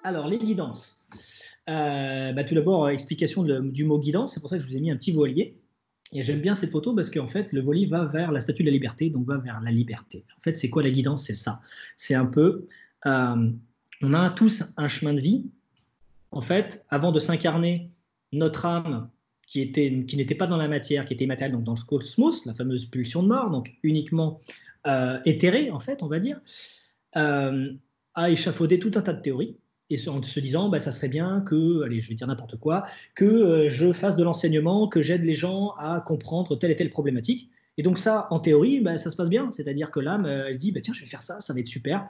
Alors, les guidances. Tout d'abord, explication du mot guidance. C'est pour ça que je vous ai mis un petit voilier. Et j'aime bien cette photo parce qu'en fait, le voilier va vers la statue de la liberté, donc va vers la liberté. En fait, c'est quoi la guidance? C'est ça. C'est un peu, on a tous un chemin de vie. En fait, avant de s'incarner, notre âme qui n'était pas dans la matière, qui était immatérielle, donc dans le cosmos, la fameuse pulsion de mort, donc uniquement éthérée, en fait, on va dire, a échafaudé tout un tas de théories et en se disant ça serait bien que, allez, je vais dire n'importe quoi, que je fasse de l'enseignement, que j'aide les gens à comprendre telle et telle problématique. Et donc ça, en théorie, ça se passe bien. C'est-à-dire que l'âme, elle dit, tiens, je vais faire ça, ça va être super.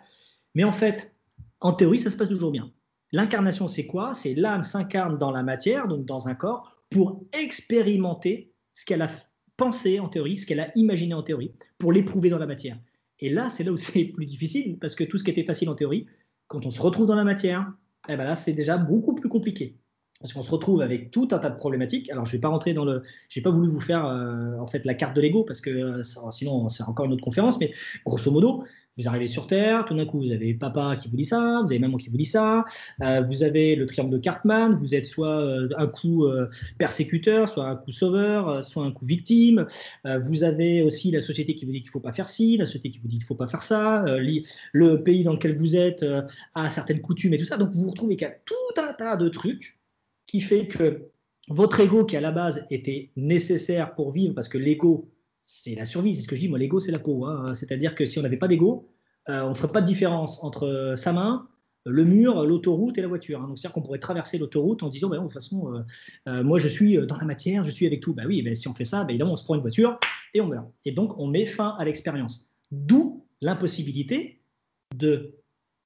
Mais en fait, en théorie, ça se passe toujours bien. L'incarnation, c'est quoi? C'est l'âme s'incarne dans la matière, donc dans un corps, pour expérimenter ce qu'elle a pensé en théorie, ce qu'elle a imaginé en théorie, pour l'éprouver dans la matière. Et là, c'est là où c'est plus difficile, parce que tout ce qui était facile en théorie, quand on se retrouve dans la matière, là, c'est déjà beaucoup plus compliqué. Parce qu'on se retrouve avec tout un tas de problématiques. Alors, je ne vais pas rentrer dans le. Je n'ai pas voulu vous faire en fait la carte de l'ego, parce que sinon, c'est encore une autre conférence, mais grosso modo, vous arrivez sur Terre, tout d'un coup, vous avez papa qui vous dit ça, vous avez maman qui vous dit ça, vous avez le triangle de Cartman, vous êtes soit un coup persécuteur, soit un coup sauveur, soit un coup victime. Vous avez aussi la société qui vous dit qu'il ne faut pas faire ci, la société qui vous dit qu'il ne faut pas faire ça, le pays dans lequel vous êtes a certaines coutumes et tout ça. Donc, vous vous retrouvez qu'il y a tout un tas de trucs qui fait que votre ego, qui à la base était nécessaire pour vivre, parce que l'ego, c'est la survie, c'est ce que je dis, moi l'ego c'est la peau, hein. C'est-à-dire que si on n'avait pas d'ego, on ne ferait pas de différence entre sa main, le mur, l'autoroute et la voiture, hein. Donc c'est-à-dire qu'on pourrait traverser l'autoroute en disant, de toute façon, moi je suis dans la matière, je suis avec tout. Oui, si on fait ça, évidemment on se prend une voiture et on meurt. Et donc on met fin à l'expérience. D'où l'impossibilité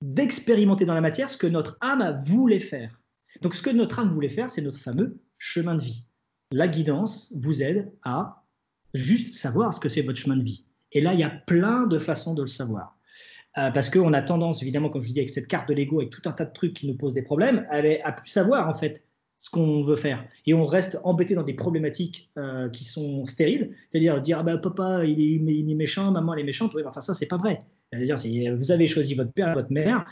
d'expérimenter dans la matière ce que notre âme voulait faire. Donc, ce que notre âme voulait faire, c'est notre fameux chemin de vie. La guidance vous aide à juste savoir ce que c'est votre chemin de vie. Et là, il y a plein de façons de le savoir. Parce qu'on a tendance, évidemment, comme je dis, avec cette carte de l'ego, avec tout un tas de trucs qui nous posent des problèmes, à plus savoir, en fait, ce qu'on veut faire. Et on reste embêté dans des problématiques qui sont stériles, c'est-à-dire dire, papa, il est méchant, maman, elle est méchante. Oui, ça, c'est pas vrai. C'est-à-dire, vous avez choisi votre père, votre mère,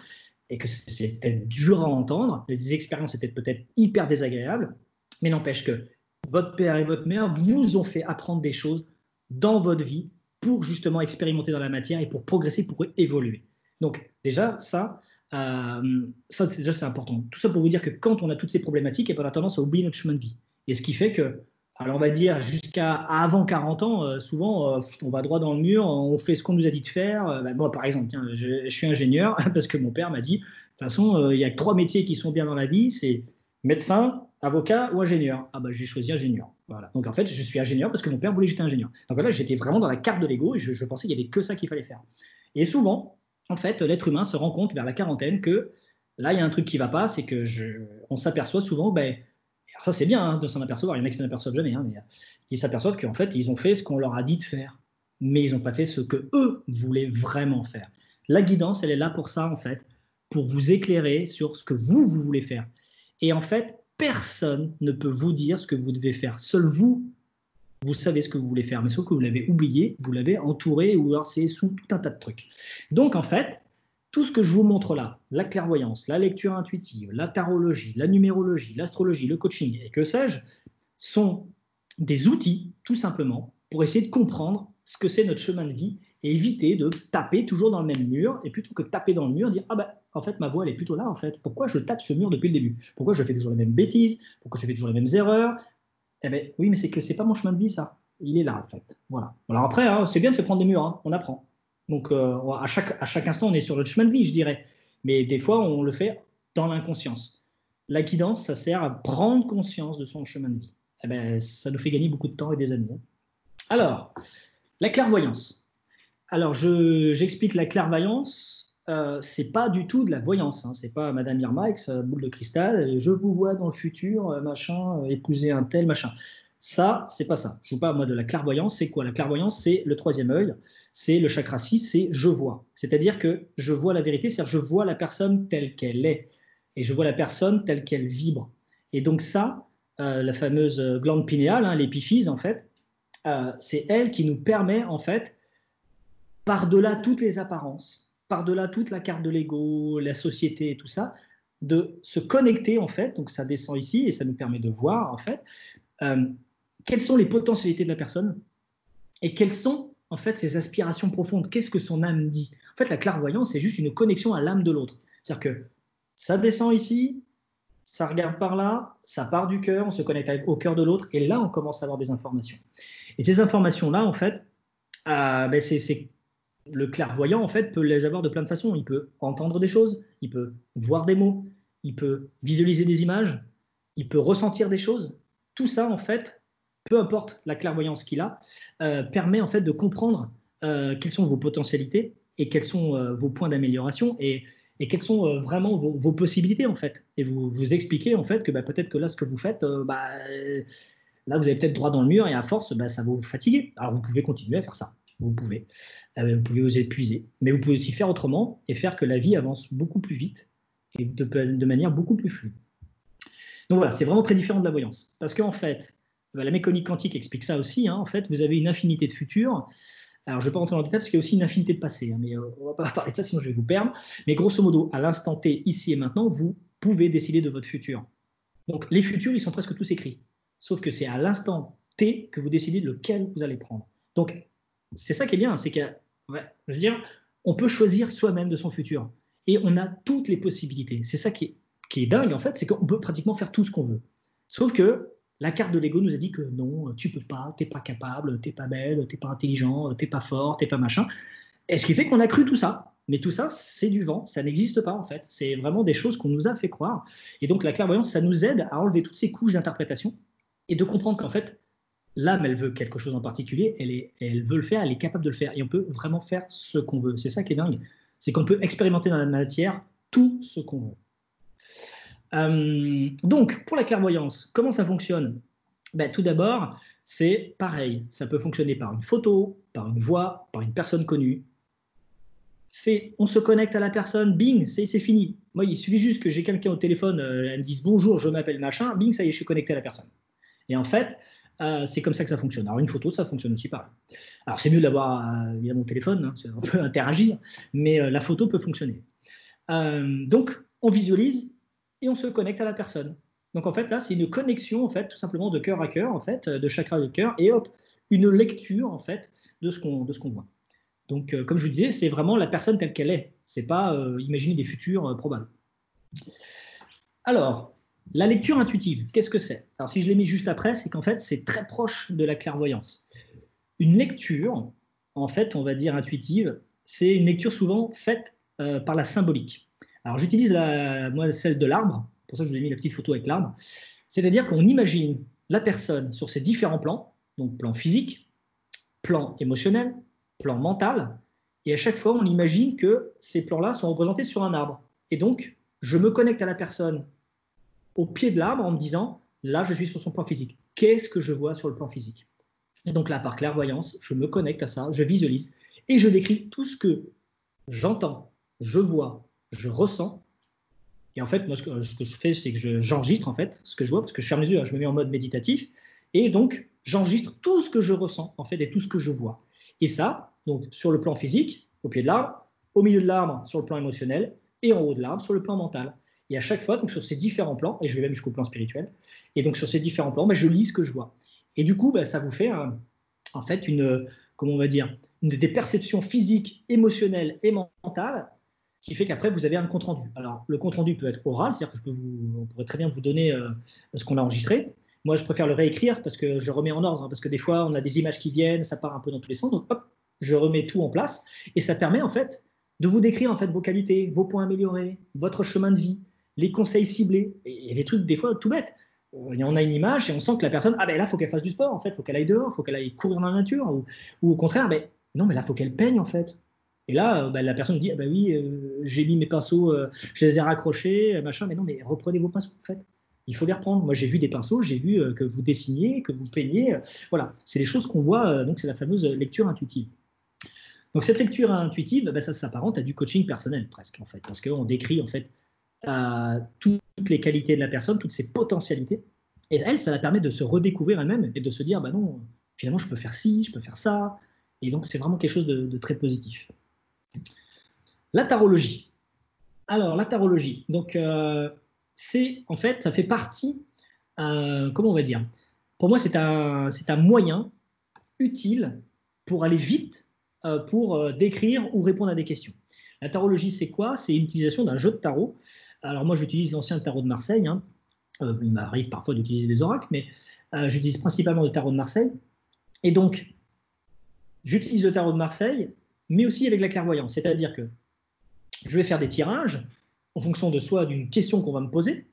et que c'est peut-être dur à entendre, les expériences étaient peut-être hyper désagréables, mais n'empêche que votre père et votre mère vous ont fait apprendre des choses dans votre vie pour justement expérimenter dans la matière et pour progresser, pour évoluer. Donc déjà, ça déjà c'est important. Tout ça pour vous dire que quand on a toutes ces problématiques, on a tendance à oublier notre chemin de vie. Et ce qui fait que, alors on va dire jusqu'à avant 40 ans, souvent on va droit dans le mur, on fait ce qu'on nous a dit de faire. Moi par exemple, tiens, je suis ingénieur parce que mon père m'a dit, de toute façon, il y a que 3 métiers qui sont bien dans la vie, c'est médecin, avocat ou ingénieur. J'ai choisi ingénieur. Voilà. Donc en fait, je suis ingénieur parce que mon père voulait que j'étais ingénieur. Donc là, j'étais vraiment dans la carte de l'ego et je pensais qu'il n'y avait que ça qu'il fallait faire. Et souvent, en fait, l'être humain se rend compte vers la quarantaine que là, il y a un truc qui ne va pas, c'est que on s'aperçoit souvent, alors ça c'est bien de s'en apercevoir, il y en a qui s'en aperçoivent jamais, mais qui s'aperçoivent qu'en fait, ils ont fait ce qu'on leur a dit de faire, mais ils n'ont pas fait ce que eux voulaient vraiment faire. La guidance, elle est là pour ça, en fait, pour vous éclairer sur ce que vous voulez faire. Et en fait, personne ne peut vous dire ce que vous devez faire. Seul vous savez ce que vous voulez faire, mais sauf que vous l'avez oublié, vous l'avez entouré, ou alors c'est sous tout un tas de trucs. Donc en fait, tout ce que je vous montre là, la clairvoyance, la lecture intuitive, la tarologie, la numérologie, l'astrologie, le coaching, et que sais-je, sont des outils, tout simplement, pour essayer de comprendre ce que c'est notre chemin de vie et éviter de taper toujours dans le même mur, et plutôt que de taper dans le mur, dire en fait, ma voie, elle est plutôt là, en fait. Pourquoi je tape ce mur depuis le début? Pourquoi je fais toujours les mêmes bêtises? Pourquoi je fais toujours les mêmes erreurs? Oui, mais c'est que c'est pas mon chemin de vie, ça. Il est là, en fait. Voilà. Alors après, c'est bien de se prendre des murs, on apprend. Donc, à chaque instant, on est sur notre chemin de vie, je dirais. Mais des fois, on le fait dans l'inconscience. La guidance, ça sert à prendre conscience de son chemin de vie. Ça nous fait gagner beaucoup de temps et des années. Alors, la clairvoyance. Alors, j'explique la clairvoyance. C'est pas du tout de la voyance. C'est pas Madame Irma avec sa boule de cristal. Je vous vois dans le futur, machin, épouser un tel, machin. Ça, c'est pas ça. Je vous parle moi de la clairvoyance. C'est quoi? La clairvoyance, c'est le troisième œil. C'est le chakra 6, c'est je vois. C'est-à-dire que je vois la vérité, c'est-à-dire je vois la personne telle qu'elle est. Et je vois la personne telle qu'elle vibre. Et donc ça, la fameuse glande pinéale, l'épiphyse, en fait, c'est elle qui nous permet, en fait, par-delà toutes les apparences, par-delà toute la carte de l'ego, la société et tout ça, de se connecter, en fait, donc ça descend ici et ça nous permet de voir, en fait, quelles sont les potentialités de la personne et quelles sont, en fait, ses aspirations profondes. Qu'est-ce que son âme dit? En fait, la clairvoyance, c'est juste une connexion à l'âme de l'autre. C'est-à-dire que ça descend ici, ça regarde par là, ça part du cœur, on se connecte au cœur de l'autre, et là, on commence à avoir des informations. Et ces informations-là, en fait, le clairvoyant, en fait, peut les avoir de plein de façons. Il peut entendre des choses, il peut voir des mots, il peut visualiser des images, il peut ressentir des choses. Tout ça, en fait, peu importe la clairvoyance qu'il a, permet en fait de comprendre quelles sont vos potentialités et quels sont vos points d'amélioration et quelles sont vraiment vos possibilités, en fait. Et vous expliquez, en fait, que peut-être que là, ce que vous faites, là, vous avez peut-être droit dans le mur et à force, ça va vous fatiguer. Alors, vous pouvez continuer à faire ça. Vous pouvez vous épuiser, mais vous pouvez aussi faire autrement et faire que la vie avance beaucoup plus vite et de manière beaucoup plus fluide. Donc voilà, c'est vraiment très différent de la voyance. Parce qu'en fait, la mécanique quantique explique ça aussi. En fait, vous avez une infinité de futurs. Alors, je ne vais pas rentrer dans le détail parce qu'il y a aussi une infinité de passé. Mais on ne va pas parler de ça, sinon je vais vous perdre. Mais grosso modo, à l'instant T, ici et maintenant, vous pouvez décider de votre futur. Donc, les futurs, ils sont presque tous écrits. Sauf que c'est à l'instant T que vous décidez de lequel vous allez prendre. Donc, c'est ça qui est bien, c'est que, je veux dire, on peut choisir soi-même de son futur. Et on a toutes les possibilités. C'est ça qui est dingue, en fait, c'est qu'on peut pratiquement faire tout ce qu'on veut. Sauf que la carte de l'ego nous a dit que non, tu peux pas, t'es pas capable, t'es pas belle, t'es pas intelligent, t'es pas fort, t'es pas machin. Et ce qui fait qu'on a cru tout ça. Mais tout ça, c'est du vent, ça n'existe pas, en fait. C'est vraiment des choses qu'on nous a fait croire. Et donc, la clairvoyance, ça nous aide à enlever toutes ces couches d'interprétation et de comprendre qu'en fait, l'âme, elle veut quelque chose en particulier, elle veut le faire, elle est capable de le faire. Et on peut vraiment faire ce qu'on veut. C'est ça qui est dingue. C'est qu'on peut expérimenter dans la matière tout ce qu'on veut. Donc, pour la clairvoyance, comment ça fonctionne? Tout d'abord, c'est pareil. Ça peut fonctionner par une photo, par une voix, par une personne connue. On se connecte à la personne, bing, c'est fini. Moi, il suffit juste que j'ai quelqu'un au téléphone, elle me dise bonjour, je m'appelle machin, bing, ça y est, je suis connecté à la personne. Et en fait, c'est comme ça que ça fonctionne. Alors, une photo, ça fonctionne aussi pareil. Alors, c'est mieux d'avoir évidemment mon téléphone, on peut interagir, mais la photo peut fonctionner. Donc, on visualise et on se connecte à la personne. Donc, en fait, là, c'est une connexion, en fait, tout simplement de cœur à cœur, en fait, de chakra de cœur, et hop, une lecture, en fait, de ce qu'on voit. Donc, comme je vous disais, c'est vraiment la personne telle qu'elle est. C'est pas imaginer des futurs probables. Alors, la lecture intuitive, qu'est-ce que c'est? Alors, si je l'ai mis juste après, c'est qu'en fait, c'est très proche de la clairvoyance. Une lecture, en fait, on va dire intuitive, c'est une lecture souvent faite par la symbolique. Alors, j'utilise moi celle de l'arbre, pour ça que je vous ai mis la petite photo avec l'arbre. C'est-à-dire qu'on imagine la personne sur ses différents plans, donc plan physique, plan émotionnel, plan mental, et à chaque fois, on imagine que ces plans-là sont représentés sur un arbre. Et donc, je me connecte à la personne au pied de l'arbre en me disant, là, je suis sur son plan physique. Qu'est-ce que je vois sur le plan physique? Et donc là, par clairvoyance, je me connecte à ça, je visualise, et je décris tout ce que j'entends, je vois, je ressens. Et en fait, moi, ce que je fais, c'est que j'enregistre en fait ce que je vois, parce que je ferme les yeux, je me mets en mode méditatif, et donc j'enregistre tout ce que je ressens en fait et tout ce que je vois. Et ça, donc sur le plan physique, au pied de l'arbre, au milieu de l'arbre sur le plan émotionnel, et en haut de l'arbre sur le plan mental. Et à chaque fois, donc sur ces différents plans, et je vais même jusqu'au plan spirituel, et donc sur ces différents plans, je lis ce que je vois. Et du coup, ça vous fait en fait comment on va dire, des perceptions physiques, émotionnelles et mentales qui fait qu'après, vous avez un compte-rendu. Alors, le compte-rendu peut être oral, c'est-à-dire que on pourrait très bien vous donner ce qu'on a enregistré. Moi, je préfère le réécrire parce que je remets en ordre, parce que des fois, on a des images qui viennent, ça part un peu dans tous les sens, donc hop, je remets tout en place, et ça permet en fait de vous décrire en fait vos qualités, vos points améliorés, votre chemin de vie, les conseils ciblés, et des trucs des fois tout bêtes. On a une image et on sent que la personne, là, il faut qu'elle fasse du sport, en fait, il faut qu'elle aille dehors, il faut qu'elle aille courir dans la nature, ou au contraire, non, mais là, il faut qu'elle peigne, en fait. Et là, la personne dit, oui, j'ai mis mes pinceaux, je les ai raccrochés, machin, mais non, mais reprenez vos pinceaux, en fait. Il faut les reprendre. Moi, j'ai vu des pinceaux, j'ai vu que vous dessiniez, que vous peigniez. Voilà, c'est des choses qu'on voit, donc c'est la fameuse lecture intuitive. Donc cette lecture intuitive, ça s'apparente à du coaching personnel, presque, en fait, parce qu'on décrit, en fait, toutes les qualités de la personne, toutes ses potentialités. Et elle, ça la permet de se redécouvrir elle-même et de se dire, non, finalement, je peux faire ci, je peux faire ça. Et donc, c'est vraiment quelque chose de très positif. La tarologie. Alors, la tarologie. Donc, en fait, ça fait partie, comment on va dire? Pour moi, c'est un moyen utile pour aller vite, pour décrire ou répondre à des questions. La tarologie, c'est quoi? C'est une utilisation d'un jeu de tarot. Alors, moi, j'utilise l'ancien tarot de Marseille, hein. Il m'arrive parfois d'utiliser des oracles, mais j'utilise principalement le tarot de Marseille. Et donc, j'utilise le tarot de Marseille, mais aussi avec la clairvoyance. C'est-à-dire que je vais faire des tirages en fonction de soit d'une question qu'on va me poser,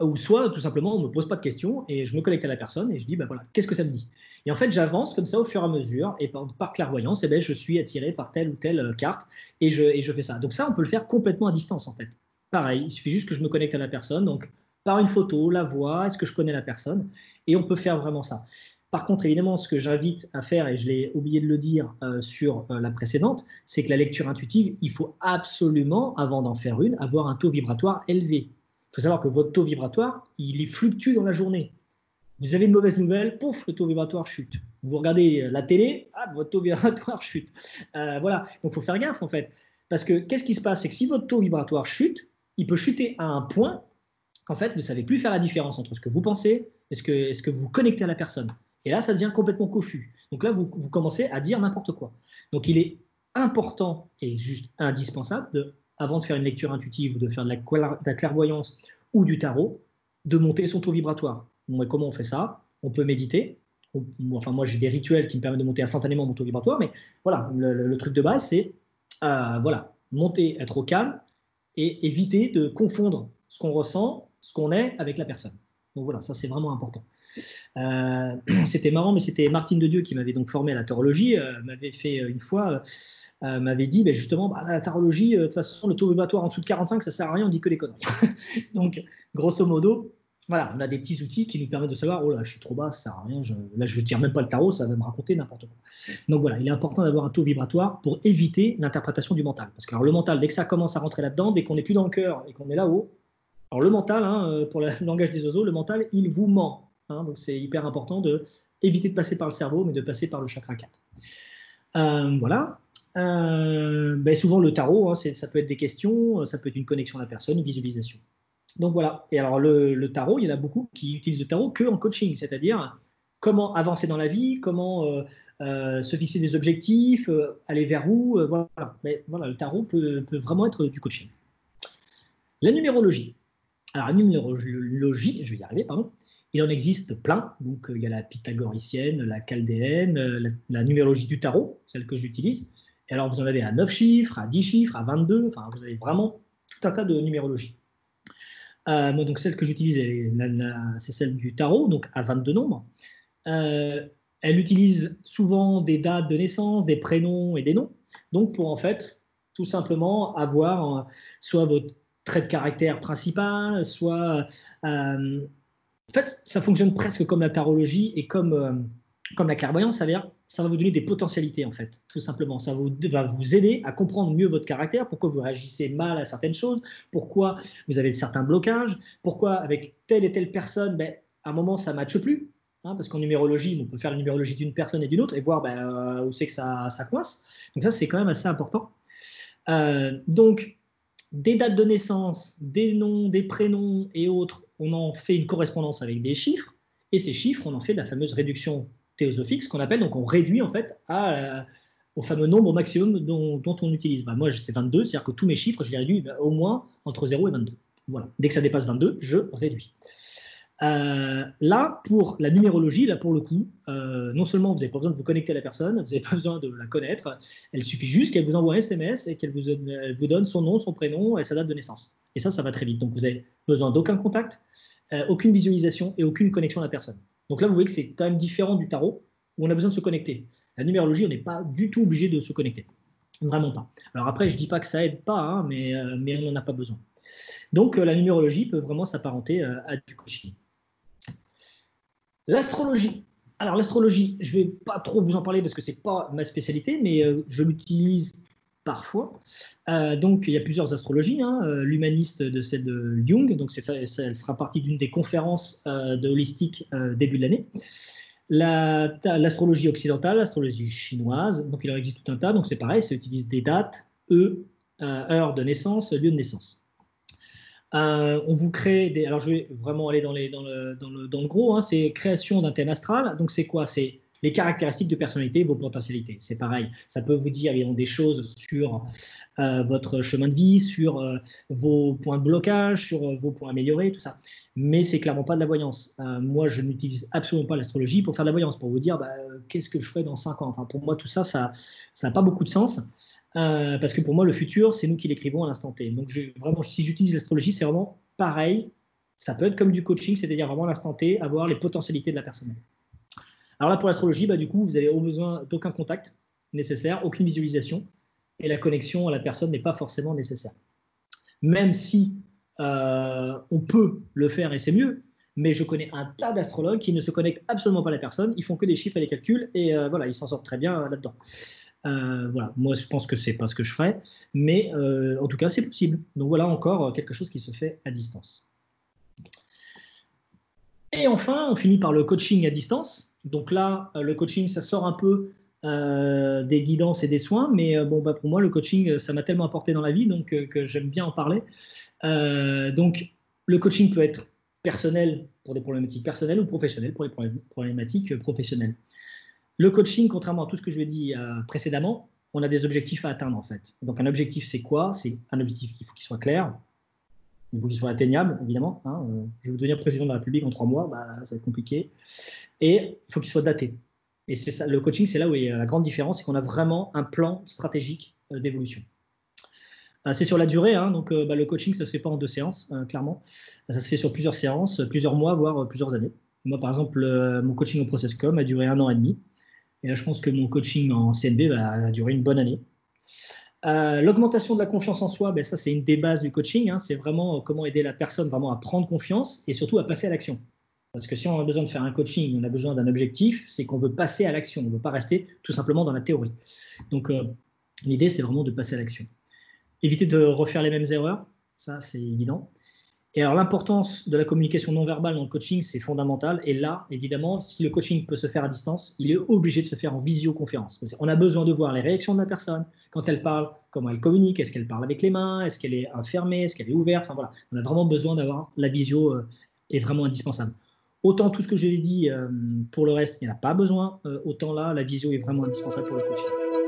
ou soit tout simplement on ne me pose pas de questions et je me connecte à la personne et je dis ben voilà, qu'est-ce que ça me dit? Et en fait, j'avance comme ça au fur et à mesure et par clairvoyance, ben, je suis attiré par telle ou telle carte et je fais ça. Donc ça, on peut le faire complètement à distance en fait. Pareil, il suffit juste que je me connecte à la personne, donc par une photo, la voix, est-ce que je connais la personne? Et on peut faire vraiment ça. Par contre, évidemment, ce que j'invite à faire, et je l'ai oublié de le dire sur la précédente, c'est que la lecture intuitive, il faut absolument, avant d'en faire une, avoir un taux vibratoire élevé. Il faut savoir que votre taux vibratoire, il fluctue dans la journée. Vous avez une mauvaise nouvelle, pouf, le taux vibratoire chute. Vous regardez la télé, ah, votre taux vibratoire chute. Voilà, donc il faut faire gaffe en fait. Parce que qu'est-ce qui se passe? C'est que si votre taux vibratoire chute, il peut chuter à un point qu'en fait, vous ne savez plus faire la différence entre ce que vous pensez et ce que vous connectez à la personne. Et là, ça devient complètement confus. Donc là, vous commencez à dire n'importe quoi. Donc il est important et juste indispensable, avant de faire une lecture intuitive ou de faire de la clairvoyance ou du tarot, de monter son taux vibratoire. Donc, comment on fait ça? On peut méditer. Enfin, moi, j'ai des rituels qui me permettent de monter instantanément mon taux vibratoire, mais voilà, le truc de base, c'est voilà, monter, être au calme et éviter de confondre ce qu'on ressent, ce qu'on est avec la personne. Donc voilà, ça c'est vraiment important. C'était marrant, mais c'était Martine de Dieu qui m'avait donc formé à la tarologie, m'avait fait une fois, m'avait dit ben justement, bah, la tarologie, de toute façon, le taux vibratoire en dessous de 45, ça sert à rien, on dit que des conneries. Donc, grosso modo, voilà, on a des petits outils qui nous permettent de savoir, oh là, je suis trop bas, ça sert à rien, là, je ne tire même pas le tarot, ça va me raconter n'importe quoi. Donc voilà, il est important d'avoir un taux vibratoire pour éviter l'interprétation du mental. Parce que alors, le mental, dès que ça commence à rentrer là-dedans, dès qu'on n'est plus dans le cœur et qu'on est là-haut, alors le mental, hein, pour le langage des oiseaux, le mental, il vous ment. Hein, donc c'est hyper important d'éviter de passer par le cerveau, mais de passer par le chakra 4. Voilà. Ben souvent le tarot, hein, ça peut être des questions, ça peut être une connexion à la personne, une visualisation. Donc voilà. Et alors le tarot, il y en a beaucoup qui utilisent le tarot que en coaching, c'est-à-dire comment avancer dans la vie, comment se fixer des objectifs, aller vers où, voilà. Mais voilà, le tarot peut vraiment être du coaching. La numérologie. Alors la numérologie, je vais y arriver, pardon. Il en existe plein. Donc il y a la pythagoricienne, la chaldéenne, la numérologie du tarot, celle que j'utilise. Et alors vous en avez à 9 chiffres, à 10 chiffres, à 22. Enfin, vous avez vraiment tout un tas de numérologies. Moi, donc celle que j'utilise, c'est celle du tarot, donc à 22 nombres. Elle utilise souvent des dates de naissance, des prénoms et des noms. Donc pour en fait tout simplement avoir soit votre trait de caractère principal, soit en fait ça fonctionne presque comme la tarologie et comme la clairvoyance, ça va vous donner des potentialités en fait, tout simplement. Ça va vous aider à comprendre mieux votre caractère, pourquoi vous réagissez mal à certaines choses, pourquoi vous avez certains blocages, pourquoi avec telle et telle personne, ben, à un moment ça ne matche plus. Hein, parce qu'en numérologie, on peut faire la numérologie d'une personne et d'une autre et voir ben, où c'est que ça coince. Donc ça, c'est quand même assez important. Donc, des dates de naissance, des noms, des prénoms et autres, on en fait une correspondance avec des chiffres. Et ces chiffres, on en fait de la fameuse réduction théosophique, ce qu'on appelle, donc on réduit en fait au fameux nombre maximum dont on utilise. Ben, moi, c'est 22, c'est-à-dire que tous mes chiffres, je les réduis au moins entre 0 et 22. Voilà. Dès que ça dépasse 22, je réduis. Là, pour la numérologie, là pour le coup, non seulement vous n'avez pas besoin de vous connecter à la personne, vous n'avez pas besoin de la connaître, il suffit juste qu'elle vous envoie un SMS et qu'elle vous donne son nom, son prénom et sa date de naissance. Et ça va très vite. Donc vous n'avez besoin d'aucun contact, aucune visualisation et aucune connexion à la personne. Donc là, vous voyez que c'est quand même différent du tarot où on a besoin de se connecter. La numérologie, on n'est pas du tout obligé de se connecter. Vraiment pas. Alors après, je ne dis pas que ça aide pas, hein, mais on n'en a pas besoin. Donc la numérologie peut vraiment s'apparenter à du coaching. L'astrologie. Alors l'astrologie, je ne vais pas trop vous en parler parce que ce n'est pas ma spécialité, mais je l'utilise parfois. Donc il y a plusieurs astrologies, hein, l'humaniste de celle de Jung, donc elle fera partie d'une des conférences de holistique début de l'année. L'astrologie occidentale, l'astrologie chinoise, donc il en existe tout un tas, donc c'est pareil, ça utilise des dates, heure de naissance, lieu de naissance. On vous crée des. Alors, je vais vraiment aller dans le gros. Hein, c'est création d'un thème astral. Donc, c'est quoi? C'est les caractéristiques de personnalité, vos potentialités. C'est pareil. Ça peut vous dire des choses sur votre chemin de vie, sur vos points de blocage, sur vos points améliorés, tout ça. Mais c'est clairement pas de la voyance. Moi, je n'utilise absolument pas l'astrologie pour faire de la voyance, pour vous dire qu'est-ce que je ferai dans 5 ans. Enfin, pour moi, tout ça, ça n'a pas beaucoup de sens. Parce que pour moi, le futur, c'est nous qui l'écrivons à l'instant T. Donc, vraiment, si j'utilise l'astrologie, c'est vraiment pareil. Ça peut être comme du coaching, c'est-à-dire vraiment à l'instant T, avoir les potentialités de la personne. Alors là, pour l'astrologie, du coup, vous avez besoin d'aucun contact nécessaire, aucune visualisation, et la connexion à la personne n'est pas forcément nécessaire. Même si on peut le faire et c'est mieux, mais je connais un tas d'astrologues qui ne se connectent absolument pas à la personne, ils font que des chiffres et des calculs, et voilà, ils s'en sortent très bien là-dedans. Voilà, moi je pense que c'est pas ce que je ferais, mais en tout cas c'est possible. Donc voilà encore quelque chose qui se fait à distance. Et enfin, on finit par le coaching à distance. Donc là, le coaching, ça sort un peu des guidances et des soins, mais pour moi, le coaching, ça m'a tellement apporté dans la vie, donc que j'aime bien en parler. Donc, le coaching peut être personnel pour des problématiques personnelles ou professionnelles pour les problématiques professionnelles. Le coaching, contrairement à tout ce que je lui ai dit précédemment, on a des objectifs à atteindre en fait. Donc, un objectif, c'est quoi? C'est un objectif qu'il faut qu'il soit clair. Il faut qu'il soit atteignable, évidemment. Hein. Je veux devenir président de la République en 3 mois, ça va être compliqué. Et il faut qu'il soit daté. Et c'est ça, le coaching, c'est là où il y a la grande différence, c'est qu'on a vraiment un plan stratégique d'évolution. C'est sur la durée, hein, donc le coaching, ça ne se fait pas en 2 séances, clairement. Ça se fait sur plusieurs séances, plusieurs mois, voire plusieurs années. Moi, par exemple, mon coaching au ProcessCom a duré 1 an et demi. Et là, je pense que mon coaching en CNB va durer une bonne année. L'augmentation de la confiance en soi, ça c'est une des bases du coaching, hein, c'est vraiment comment aider la personne vraiment à prendre confiance et surtout à passer à l'action. Parce que si on a besoin de faire un coaching, on a besoin d'un objectif, c'est qu'on veut passer à l'action, on ne veut pas rester tout simplement dans la théorie. Donc l'idée c'est vraiment de passer à l'action. Éviter de refaire les mêmes erreurs, ça c'est évident. Et alors l'importance de la communication non verbale dans le coaching, c'est fondamental. Et là, évidemment, si le coaching peut se faire à distance, il est obligé de se faire en visioconférence. Parce qu'on a besoin de voir les réactions de la personne, quand elle parle, comment elle communique, est-ce qu'elle parle avec les mains, est-ce qu'elle est fermée, est-ce qu'elle est ouverte. Enfin voilà, on a vraiment besoin d'avoir la visio est vraiment indispensable. Autant tout ce que je l'ai dit pour le reste, il n'y en a pas besoin. Autant là, la visio est vraiment indispensable pour le coaching.